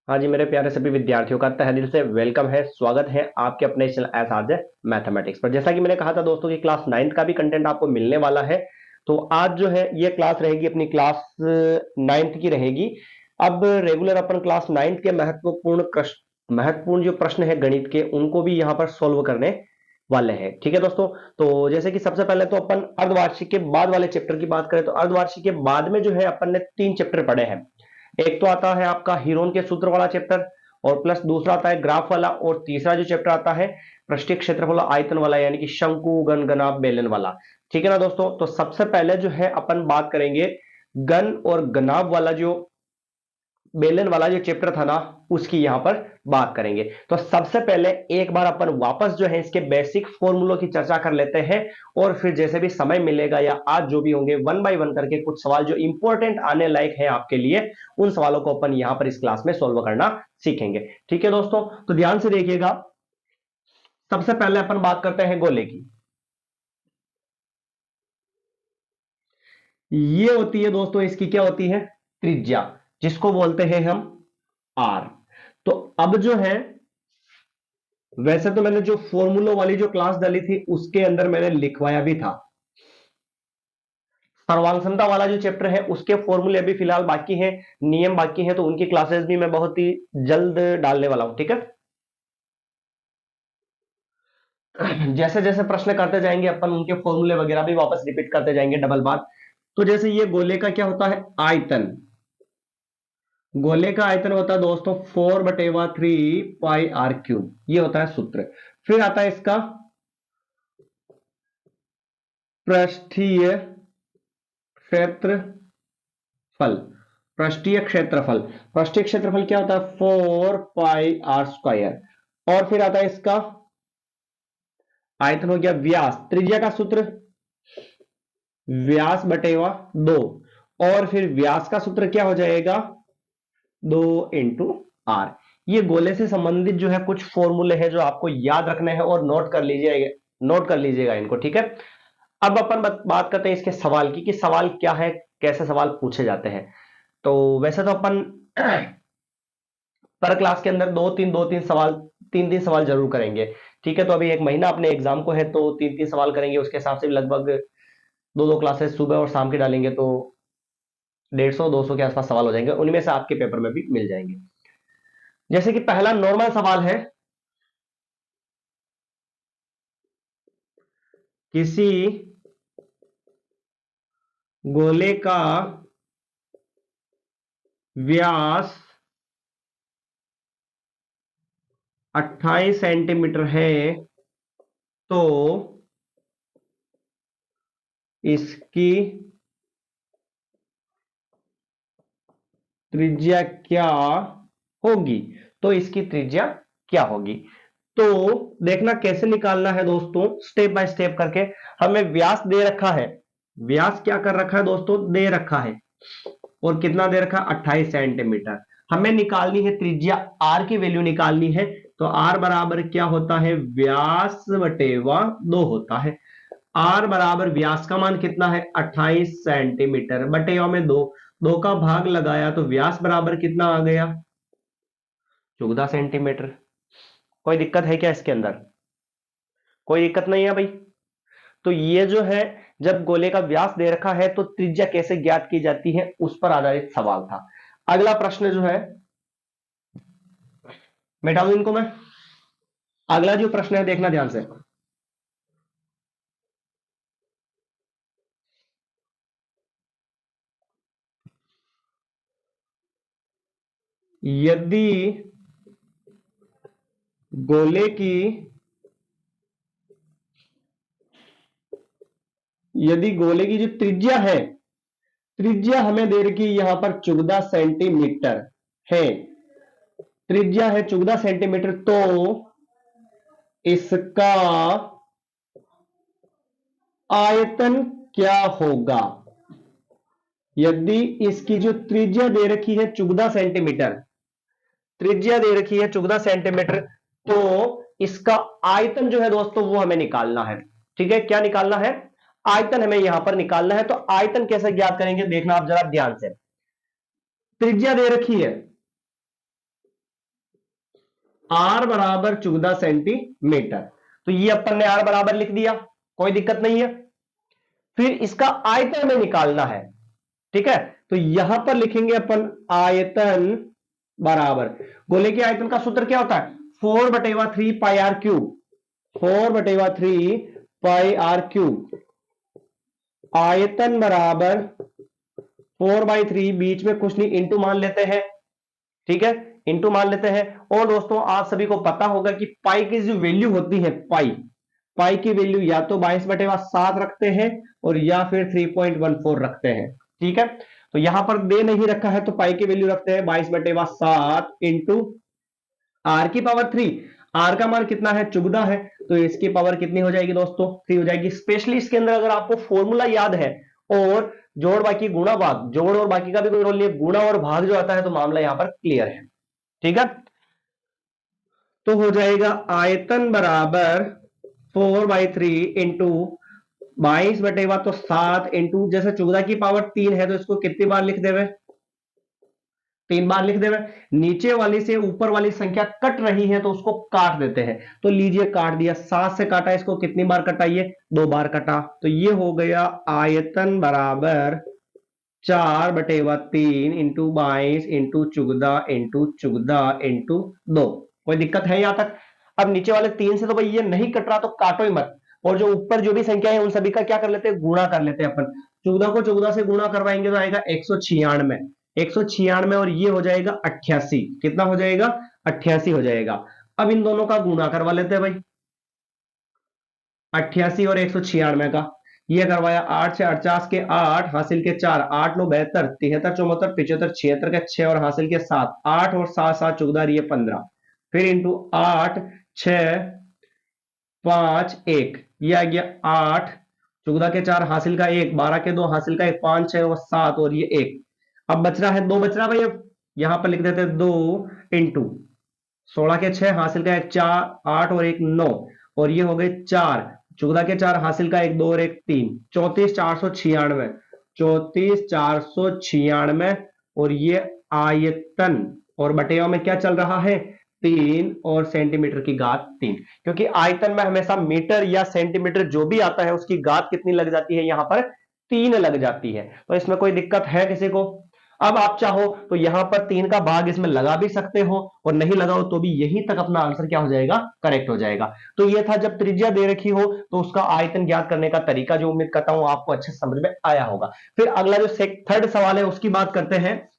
हाँ जी, मेरे प्यारे सभी विद्यार्थियों का तहे दिल से वेलकम है, स्वागत है आपके अपने चैनल एसआरजे मैथमेटिक्स पर। जैसा कि मैंने कहा था दोस्तों कि क्लास 9th का भी कंटेंट आपको मिलने वाला है। तो आज जो है ये क्लास रहेगी अपनी क्लास 9th की रहेगी। अब रेगुलर अपन क्लास 9th के महत्वपूर्ण जो प्रश्न है गणित के, उनको भी यहाँ पर सोल्व करने वाले हैं। ठीक है दोस्तों। तो जैसे कि सबसे पहले तो अपन अर्धवार्षिक के बाद वाले चैप्टर की बात करें तो अर्धवार्षिक के बाद में जो है अपन ने 3 चैप्टर पढ़े हैं। एक तो आता है आपका हीरोन के सूत्र वाला चैप्टर, और प्लस दूसरा आता है ग्राफ वाला, और तीसरा जो चैप्टर आता है पृष्ठीय क्षेत्रफल आयतन वाला, यानी कि शंकु घन घनाभ बेलन वाला। ठीक है ना दोस्तों। तो सबसे पहले जो है अपन बात करेंगे घन और घनाभ वाला, जो बेलन वाला जो चैप्टर था ना, उसकी यहां पर बात करेंगे। तो सबसे पहले एक बार अपन वापस जो है इसके बेसिक फॉर्मूलों की चर्चा कर लेते हैं, और फिर जैसे भी समय मिलेगा या आज जो भी होंगे वन बाय वन करके कुछ सवाल जो इंपॉर्टेंट आने लायक है आपके लिए, उन सवालों को अपन यहां पर इस क्लास में सोल्व करना सीखेंगे। ठीक है दोस्तों, तो ध्यान से देखिएगा। सबसे पहले अपन बात करते हैं गोले की। ये होती है दोस्तों, इसकी क्या होती है? त्रिज्या, जिसको बोलते हैं हम आर। तो अब जो है, वैसे तो मैंने जो फॉर्मूलों वाली जो क्लास डाली थी उसके अंदर मैंने लिखवाया भी था। सर्वांगक्षमता वाला जो चैप्टर है उसके फॉर्मूले अभी फिलहाल बाकी हैं, नियम बाकी हैं, तो उनकी क्लासेस भी मैं बहुत ही जल्द डालने वाला हूं। ठीक है। जैसे जैसे प्रश्न करते जाएंगे अपन उनके फॉर्मूले वगैरह भी वापस रिपीट करते जाएंगे डबल बार। तो जैसे ये गोले का क्या होता है? आयतन। गोले का आयतन होता है दोस्तों 4/3 पाई r क्यूब, ये होता है सूत्र। फिर आता है इसका पृष्ठीय क्षेत्रफल। पृष्ठीय क्षेत्रफल, पृष्ठीय क्षेत्रफल क्या होता है? 4 पाई r स्क्वायर। और फिर आता है इसका आयतन, हो गया व्यास, त्रिज्या का सूत्र व्यास बटेवा 2। और फिर व्यास का सूत्र क्या हो जाएगा? 2 × r। ये गोले से संबंधित जो है कुछ फॉर्मूले हैं जो आपको याद रखने हैं, और नोट कर लीजिएगा इनको। ठीक है। अब अपन बात करते हैं इसके सवाल की, कि सवाल क्या है, कैसे सवाल पूछे जाते हैं। तो वैसे तो अपन पर क्लास के अंदर तीन तीन सवाल जरूर करेंगे। ठीक है। तो अभी एक महीना अपने एग्जाम को है, तो तीन तीन सवाल करेंगे। उसके हिसाब से लगभग दो दो क्लासेस सुबह और शाम की डालेंगे, तो 150-200 के आसपास सवाल हो जाएंगे, उनमें से आपके पेपर में भी मिल जाएंगे। जैसे कि पहला नॉर्मल सवाल है, किसी गोले का व्यास 28 सेंटीमीटर है, तो इसकी त्रिज्या क्या होगी? तो इसकी त्रिज्या क्या होगी? तो देखना कैसे निकालना है दोस्तों, स्टेप बाय स्टेप करके। हमें व्यास दे रखा है, व्यास क्या कर रखा है दोस्तों? दे रखा है। और कितना दे रखा? 28 सेंटीमीटर। हमें निकालनी है त्रिज्या, आर की वैल्यू निकालनी है। तो आर बराबर क्या होता है? व्यास बटेवा 2 होता है। आर बराबर व्यास का मान कितना है? 28 सेंटीमीटर बटेवा में 2, 2 का भाग लगाया तो व्यास बराबर कितना आ गया? 14 सेंटीमीटर। कोई दिक्कत है क्या इसके अंदर? कोई दिक्कत नहीं है भाई। तो ये जो है, जब गोले का व्यास दे रखा है तो त्रिज्या कैसे ज्ञात की जाती है, उस पर आधारित सवाल था। अगला प्रश्न जो है, मिटा दूं इनको मैं। अगला जो प्रश्न है देखना ध्यान से। यदि गोले की यदि गोले की जो त्रिज्या है, त्रिज्या हमें दे रखी यहां पर 14 सेंटीमीटर है, त्रिज्या है 14 सेंटीमीटर, तो इसका आयतन क्या होगा? यदि इसकी जो त्रिज्या दे रखी है 14 सेंटीमीटर, त्रिज्या दे रखी है 14 सेंटीमीटर, तो इसका आयतन जो है दोस्तों वो हमें निकालना है। ठीक है। क्या निकालना है? आयतन हमें यहां पर निकालना है। तो आयतन कैसे ज्ञात करेंगे देखना आप जरा ध्यान से। त्रिज्या दे रखी है आर बराबर 14 सेंटीमीटर। तो ये अपन ने आर बराबर लिख दिया, कोई दिक्कत नहीं है। फिर इसका आयतन में निकालना है, ठीक है। तो यहां पर लिखेंगे अपन आयतन बराबर, गोले के आयतन का सूत्र क्या होता है, 4/3 pi r cube, 4/3 pi r cube. आयतन बराबर 4/3, बीच में कुछ नहीं, इंटू मान लेते हैं, ठीक है, इंटू मान लेते हैं। और दोस्तों आप सभी को पता होगा कि पाई की जो वैल्यू होती है, पाई की वैल्यू या तो 22/7 रखते हैं और या फिर 3.14 रखते हैं, ठीक है। तो यहां पर दे नहीं रखा है तो पाई की वैल्यू रखते हैं 22/7 इंटू आर की पावर 3। आर का मान कितना है, 14 है, तो इसकी पावर कितनी हो जाएगी दोस्तों, 3 हो जाएगी। स्पेशली इसके अंदर अगर आपको फॉर्मूला याद है और जोड़ बाकी गुणा भाग, जोड़ और बाकी का भी कोई रोल नहीं है, गुणा और भाग जो आता है तो मामला यहां पर क्लियर है, ठीक है। तो हो जाएगा आयतन बराबर 4/3 इंटू 22/7 इंटू, जैसे 14 की पावर 3 है तो इसको कितनी बार लिख देवे, 3 बार लिख देवे। नीचे वाली से ऊपर वाली संख्या कट रही है तो उसको काट देते हैं, तो लीजिए काट दिया, 7 से काटा, इसको कितनी बार कटाइए, 2 बार कटा। तो ये हो गया आयतन बराबर 4/3 इंटू 22 इंटू 14 इंटू 14 इंटू 2। कोई दिक्कत है यहां तक। अब नीचे वाले 3 से तो भाई ये नहीं कट रहा तो काटो ही मत, और जो ऊपर जो भी संख्या है उन सभी का क्या कर लेते हैं, गुणा कर लेते हैं अपन। 14 को 14 से गुणा करवाएंगे तो आएगा 196, 196 और ये हो जाएगा 88। कितना हो जाएगा, 88 हो जाएगा। अब इन दोनों का गुणा करवा लेते हैं भाई, 88 और 196 का। ये करवाया 8 से 48 के 8, हासिल के 4, 8 9 72, 73 74 75 76 के 6 और हासिल के 7, 8 और 7 7 14, ये 15। फिर इंटू 8 6 5 1, ये आ गया 8, 14 के 4 हासिल का 1, 12 के 2 हासिल का 1, 5 6 और 7 और ये 1। अब बच रहा है 2 बच रहा भाई, अब यहां पर लिख देते हैं 2 इंटू 16 के 6 हासिल का 1 4, 8 और 1 9 और ये हो गए 4, 14 के 4 हासिल का 1 2 और 1 3, 34,496, 34,496 और ये आयतन, और बटेवा में क्या चल रहा है, 3 और सेंटीमीटर की घात 3, क्योंकि आयतन में हमेशा मीटर या सेंटीमीटर जो भी आता है उसकी घात कितनी लग जाती है, यहां पर 3 लग जाती है। तो इसमें कोई दिक्कत है किसी को। अब आप चाहो तो यहां पर 3 का भाग इसमें लगा भी सकते हो और नहीं लगाओ तो भी यहीं तक अपना आंसर क्या हो जाएगा, करेक्ट हो जाएगा। तो ये था जब त्रिज्या दे रखी हो तो उसका आयतन ज्ञात करने का तरीका, जो उम्मीद करता हूं आपको अच्छे समझ में आया होगा। फिर अगला जो थर्ड सवाल है उसकी बात करते हैं।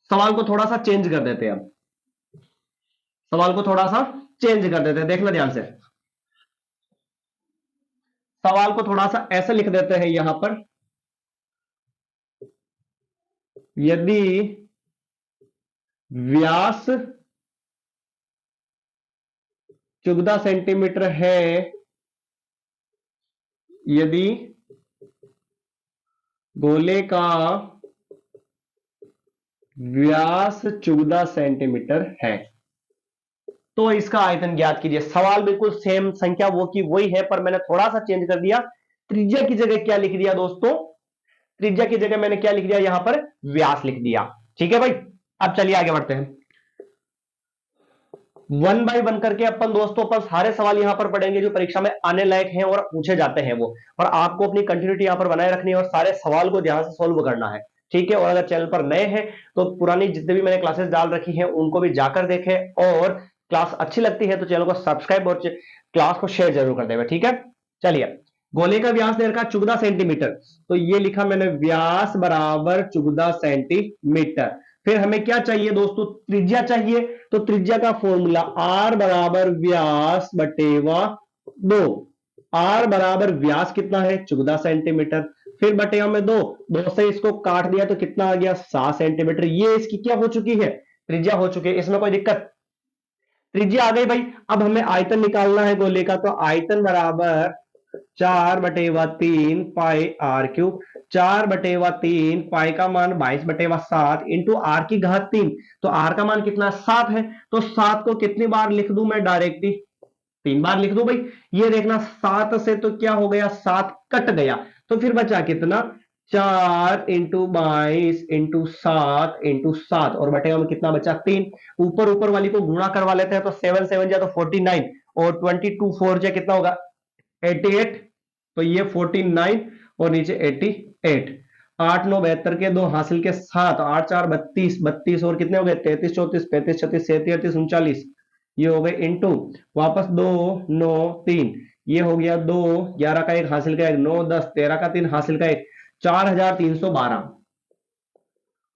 सवाल को थोड़ा सा चेंज कर देते हैं, अब सवाल को थोड़ा सा चेंज कर देते हैं, देखना ध्यान से। सवाल को थोड़ा सा ऐसे लिख देते हैं यहां पर, यदि व्यास 14 सेंटीमीटर है, यदि गोले का व्यास 14 सेंटीमीटर है तो इसका आयतन ज्ञात कीजिए। सवाल बिल्कुल सेम, संख्या वो की वही है, पर मैंने थोड़ा सा चेंज कर दिया। त्रिज्या की जगह क्या लिख दिया दोस्तों, त्रिज्या की जगह मैंने क्या लिख दिया, यहां पर व्यास लिख दिया, ठीक है भाई। अब चलिए आगे बढ़ते हैं, 1 बाय 1 करके अपन दोस्तों पर सारे सवाल यहां पर पढ़ेंगे जो परीक्षा में आने लायक हैं और पूछे जाते हैं वो, और आपको अपनी कंटिन्यूटी यहां पर बनाए रखनी है और सारे सवाल को ध्यान से सोल्व करना है, ठीक है। और अगर चैनल पर नए हैं तो पुरानी जितने भी मैंने क्लासेस डाल रखी हैं उनको भी जाकर देखें, और क्लास अच्छी लगती है तो चैनल को सब्सक्राइब और क्लास को शेयर जरूर कर देगा, ठीक है। चलिए, गोले का व्यास दे रखा 14 सेंटीमीटर, तो ये लिखा मैंने व्यास बराबर 14 सेंटीमीटर। फिर हमें क्या चाहिए दोस्तों, त्रिज्या चाहिए, तो त्रिज्या का फॉर्मूला आर बराबर व्यास बटेवा 2। आर बराबर व्यास कितना है, 14 सेंटीमीटर, फिर बटेवा में 2 से इसको काट दिया तो कितना आ गया, 7 सेंटीमीटर। ये इसकी क्या हो चुकी है, त्रिज्या हो चुकी है, इसमें कोई दिक्कत, त्रिज्या आ गई भाई। अब हमें आयतन निकालना है गोले का, तो आयतन बराबर 4/3 पाई आर क्यूब, 4/3 पाई का मान 22/7 इंटू आर की घात 3, तो आर का मान कितना 7 है, तो 7 को कितनी बार लिख दूं मैं, डायरेक्टली 3 बार लिख दूं भाई। ये देखना 7 से तो क्या हो गया, 7 कट गया, तो फिर बचा कितना 4 इंटू 22 इंटू 7 इंटू 7 और बटेगा में कितना बचा 3। ऊपर ऊपर वाली को गुणा करवा लेते हैं तो 7 7 जा तो 49 और 22 4 जा कितना होगा 88। तो ये 49 और नीचे 88। 8 9 72 के 2 हासिल के 7 8 4 32 32 और कितने हो गए 33 34 35 36 37 38 39। ये हो गए इंटू वापस 2 9 3 ये हो गया 2 11 का 1 हासिल का 1 9 10 13 का 3 हासिल का 1 4312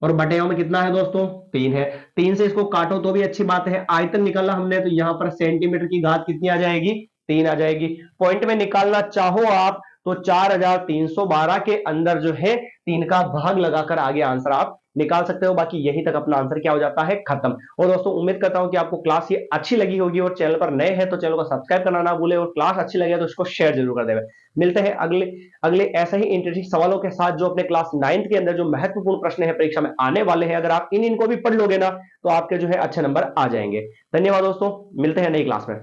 और बटेगा में कितना है दोस्तों 3 है। 3 से इसको काटो तो भी अच्छी बात है। आयतन निकालना हमने तो यहां पर सेंटीमीटर की घात कितनी आ जाएगी 3 आ जाएगी। पॉइंट में निकालना चाहो आप तो 4312 के अंदर जो है 3 का भाग लगाकर आगे आंसर आप निकाल सकते हो। बाकी यही तक अपना आंसर क्या हो जाता है खत्म। और दोस्तों उम्मीद करता हूं कि आपको क्लास ये अच्छी लगी होगी और चैनल पर नए हैं तो चैनल को सब्सक्राइब करना ना भूले और क्लास अच्छी लगे तो इसको शेयर जरूर कर देवे। मिलते हैं अगले अगले ऐसे ही इंटरेस्टिंग सवालों के साथ जो अपने क्लास 9th के अंदर जो महत्वपूर्ण प्रश्न है परीक्षा में आने वाले हैं। अगर आप इनको भी पढ़ लोगे ना तो आपके जो है अच्छे नंबर आ जाएंगे। धन्यवाद दोस्तों, मिलते हैं नई क्लास में।